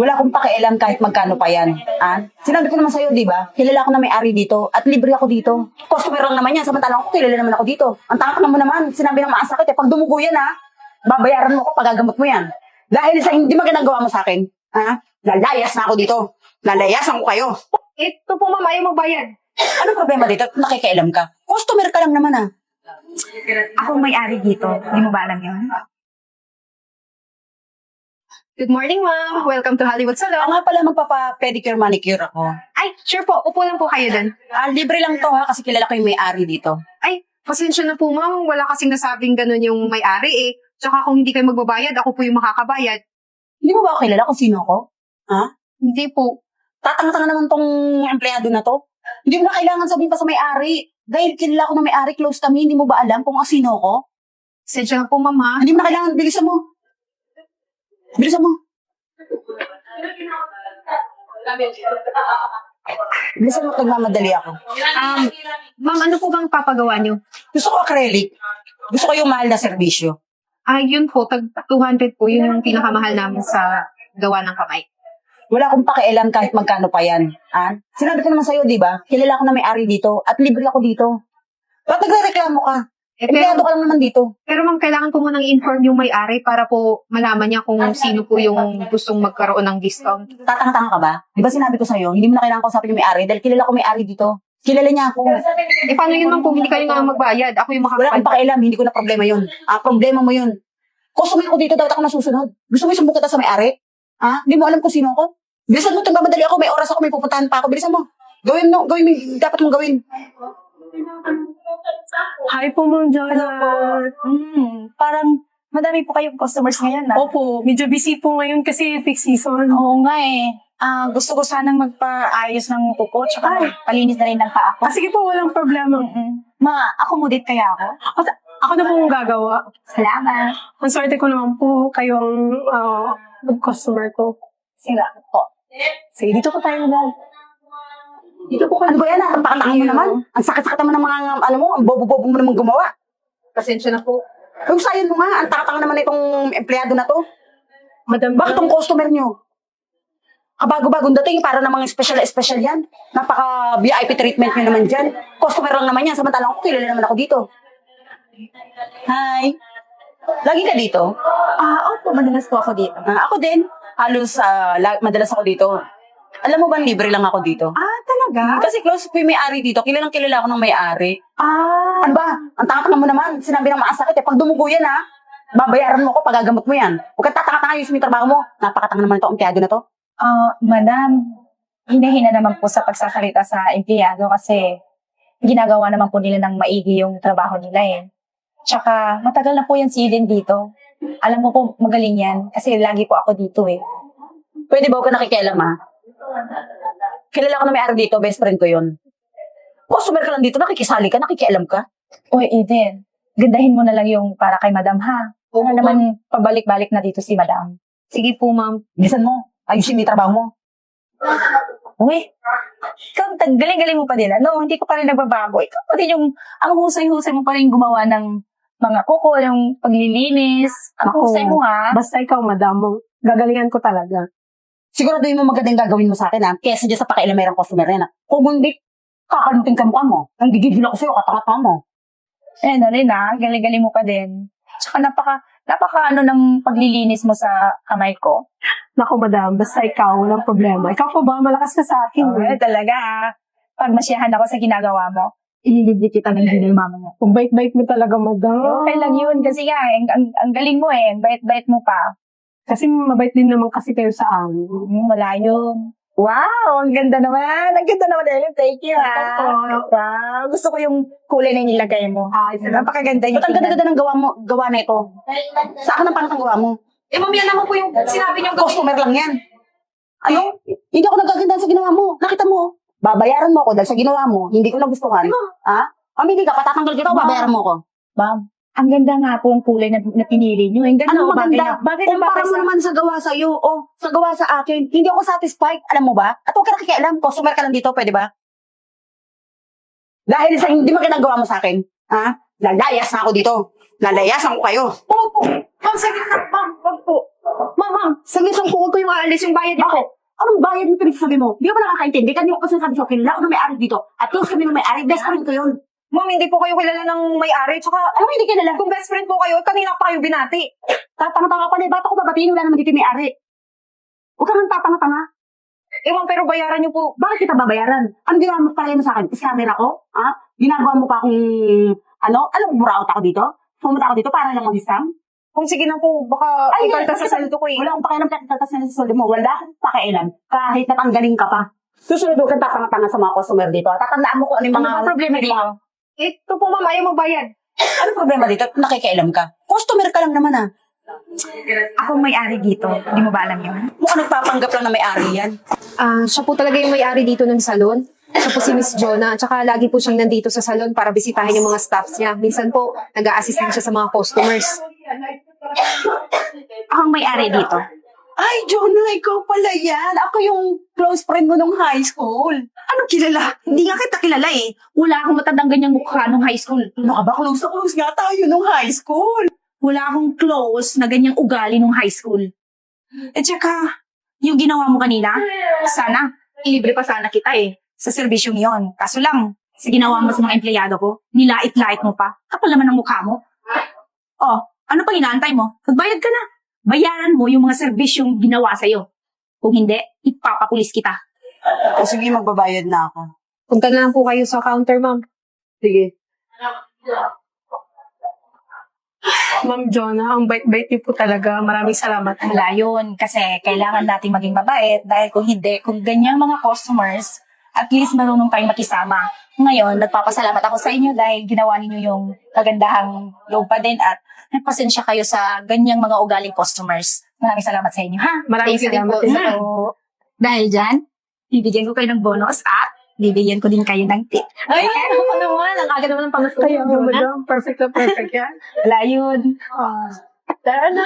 Wala akong pakialam kahit magkano pa yan. Sinabi ko naman sa'yo, di ba? Kilala ko na may-ari dito at libre ako dito. Customer lang naman yan, samantalang ako kilala naman ako dito. Ang tanga mo naman, sinabi ng maasakit pag dumugo yan babayaran mo ko, pagagamot mo yan. Dahil sa hindi ginagawa mo sa akin, lalayas na ako dito. Lalayasan ko kayo. Ito po ma'am, ayaw magbayad. Anong problema dito? Nakikialam ka. Customer ka lang naman Ako may-ari dito. Hindi mo ba alam yun? Good morning, ma'am. Welcome to Hollywood Ako Salon. nga pala magpapa-pedicure, manicure ako. Ay, sure po. Upo lang po kayo dun. Libre lang to kasi kilala ko yung may-ari dito. Ay, pasensya na po, ma'am. Wala kasing nasabing ganun yung may-ari eh. Tsaka kung hindi kayo magbabayad, ako po yung makakabayad. Hindi mo ba ako kilala kung sino ako? Hindi po. Tatanga-tanga naman tong empleyado na to. Hindi mo na kailangan sabihin pa sa may-ari. Dahil kilala ko na may-ari, close kami, hindi mo ba alam kung sino ako? Pasensya na po, ma'am, ha? Hindi mo na kailangan, bilisan mo. Bilisan mo. Bilisan mo, nagmamadali ako. Ma'am, ano po bang papagawa niyo? Gusto ko acrylic. Gusto ko yung mahal na serbisyo. Yun po. Tag 200 po. Yun yung pinakamahal namin sa gawa ng kamay. Wala akong pakialam kahit magkano pa yan. Sinabi ko naman sa'yo, di ba? Kilala ko na may-ari dito at libre ako dito. Ba't nagre-reklamo ka? Empleyado ka lang naman dito. Pero ma'am, kailangan ko munang i-inform yung may-ari para po malaman niya kung sino po yung gustong magkaroon ng discount. Tatanga-tanga ka ba? Di ba sinabi ko sa'yo, hindi mo na kailangan kausapin yung may-ari dahil kilala ko may-ari dito. Kilala niya ako. Paano yun ma'am kung hindi kayo nga magbayad? Ako yung Wala akong makakapal. pakialam, hindi ko na problema yun. Problema mo yun. Customer ko dito, dapat ako nasusunod. Gusto mo isumbong kita sa may-ari? Hindi mo alam kung sino ako? Bilisan mo, magmamadali ako, may oras ako, may pupuntahan pa ako. Bilisan mo. Gawin mo, dapat mong gawin. Hi po, Ma'am Janet. Parang madami po kayong customers ngayon, Opo, medyo busy po ngayon kasi peak season. Oo nga eh. Gusto ko sanang magpaayos ng kuko, tsaka palinis na rin ng paa ko. Sige po, walang problema. Ma-accommodate kaya ako? Ako na po ang gagawa. Salamat. Ang swerte ko naman po kayo ang customer ko. Salamat po. Sige, dito po tayo na. Dito po ka. Ano ba yan? Ang pakatanga mo naman. Ang sakit-sakit naman ng mga, ang bobo-bobo mo naman gumawa. Pasensya na po. Yung sayan mo nga, ang takatanga naman itong empleyado na to. Madam, Bakit tong customer nyo? Bago-bagong dating, para namang special yan. Napaka-VIP treatment nyo naman dyan. Customer lang naman yan, samantalang ako, kilala naman ako dito. Hi. Lagi ka dito? Opo, madalas po ako dito. Ako din. Halos madalas ako dito. Alam mo ba, libre lang ako dito. Talaga? Kasi close ko yung may-ari dito. Kilalang kilala ako ng may-ari. Ano ba? Ang tanga mo naman. Sinabi ng maasakit pag dumugo yan babayaran mo ko, pagagamot mo yan. Huwag ka tatanga-tanga yung trabaho mo. Napakatanga naman ito, empleyado na to. Madam, hinahina naman po sa pagsasalita sa empleyado kasi ginagawa naman po nila ng maigi yung trabaho nila eh. Tsaka matagal na po yan si Eden dito. Alam mo po, magaling yan kasi lagi po ako dito eh. Pwede ba huwag ka nakikialam Kilala ko na may-ari dito, best friend ko yun. Customer ka lang dito, nakikisali ka, nakikialam ka. Oy, Eden, gandahin mo na lang yung para kay Madam ha. Wala naman pabalik-balik na dito si Madam. Sige po, ma'am. Bilisan mo, ayusin mo yung trabaho mo. Uy, ikaw, galing-galing mo pa din. Hindi ko pa rin nagbabago. Ikaw pa din ang husay-husay mo pa rin gumawa ng mga kuko, yung paglilinis. Ang husay mo ha. basta ikaw, madam, gagalingan ko talaga. Siguraduhin mo magandang gagawin mo sa akin kesa dyan sa pakialamerang customer na kung hindi, kakalutin ka mukha mo. Ang gigigil ako sa'yo, katanga mo. Rin galing-galing mo pa din. Tsaka napaka ng paglilinis mo sa kamay ko. Naku, madam, basta ikaw, walang problema. Ikaw po ba? Malakas ka sa akin. Talaga ha. Pag masyahan ako sa ginagawa mo, ililibli kita ng hindi mama mo. Kung bait-bait mo talaga, madam. Okay lang yun kasi nga, ang galing mo ang bait-bait mo pa. Kasi mabait din naman kasi kayo sa amin. Wala yun. Wow, ang ganda naman. Ang ganda naman din. Thank you Wow, gusto ko yung kulay na nilagay mo. Napakaganda yung Ba't ang ganda-ganda ng gawa na ito? Sa akin ang pangat ang gawa mo. Ma'am, yan naman po yung sinabi niyo gawin. Customer lang yan. Hindi ako nagaganda sa ginawa mo. Nakita mo? Babayaran mo ako dahil sa ginawa mo. Hindi ko nagustuhan. Mamili ka, patatanggal kita o babayaran mo ko. Ma'am, ang ganda nga po ang kulay na pinili nyo. Ang ganda. Ano bagay maganda? bagay na Kumpara bagay mo sa... naman sa gawa sa'yo o sa gawa sa akin. Hindi ako satisfied. Alam mo ba? At huwag ka nakikialam. Customer ka lang dito. Pwede ba? Dahil sa hindi mo ginagawa mo sa akin. Lalayas na ako dito. Lalayasan ko kayo. Opo. Ma'am, saglit na. Ma'am, wag po. Ma'am, saglit lang po, huwag ko yung aalis yung bayad niyo po. Anong bayad yung pinagsasabi mo? Di ka ba nakakaintindi? Kanina ko kasi sabi sa'yo, kilala ko na may-ari dito. At close kami ng may-ari, best friend ko yun. Ma'am, hindi po kayo kilala ng may-ari. Tsaka, Ano hindi kilala? kung best friend po kayo, kanina pa kayo binati. Tatanga-tanga pa na, ba't ako babatiin? Wala naman dito yung may-ari. Huwag ka nang tatanga-tanga. Eh, ma'am, pero bayaran niyo po. Bakit kita babayaran? Ano ginawa mo pala mo sa akin? Scammer ako? Ha? Ginagawa mo pa akong, alam mo, buraot ako dito? Pumunta ako dito para lang mag-scam? Kung sige na po, baka Ay, ikaltas sa saldo ko eh. Wala akong pakialam kahit kaltas na sa soldo mo. Wala akong pakialam kahit natanggalin ka pa. Susunod huwag kang tatanga-tanga sa mga customer dito. Tatandaan mo kung ano yung mga... Ano ba problema dito? Ito po, ma'am, ayaw magbayad. Ano problema dito? Nakikialam ka. Customer ka lang naman Ako may-ari dito. Hindi mo ba alam yun? Mukhang nagpapanggap lang na may-ari yan. Siya po talaga yung may-ari dito ng salon. Siya po si Miss Jonah. Tsaka lagi po siyang nandito sa salon para bisitahin yung mga staffs niya. Minsan po, nag-a-assist din siya sa mga customers. Ako ang may-ari dito. Ay, Jonah, ikaw pala yan. Ako yung close friend mo nung high school. Anong kilala? Hindi nga kita kilala eh. Wala akong matandang ganyang mukha nung high school. Ano ka ba? Close na close nga tayo nung high school. Wala akong close na ganyang ugali nung high school. At saka, yung ginawa mo kanina, sana, ilibre pa sana kita eh. Sa serbisyong yon. Kaso lang, sa ginawa mo sa mga empleyado ko, nilait-lait mo pa. Kapal naman ang mukha mo. Oh, ano pang inaantay mo? Magbayad ka na. Bayaran mo yung mga serbisyong ginawa sa'yo. Kung hindi, ipapapulis kita. O sige, magbabayad na ako. Punta na lang po kayo sa counter, ma'am. Sige. Ma'am Jonah, ang bait-bait niyo po talaga. Maraming salamat. Wala yun. Kasi kailangan natin maging mabait dahil kung hindi, kung ganyang mga customers, at least marunong tayong makisama. Ngayon, nagpapasalamat ako sa inyo dahil ginawa ninyo yung kagandahang loob pa din at nagpasensya kayo sa ganyang mga ugaling customers. Maraming salamat sa inyo, ha? Maraming Thank you din salamat. po. din. So, dahil dyan, bibigyan ko kayo ng bonus at bibigyan ko din kayo ng tip. Ay, ano naman? Ang aga naman ng pamasko. Kaya nga, madam. Perfect na perfect yan. Wala yun. Tara na.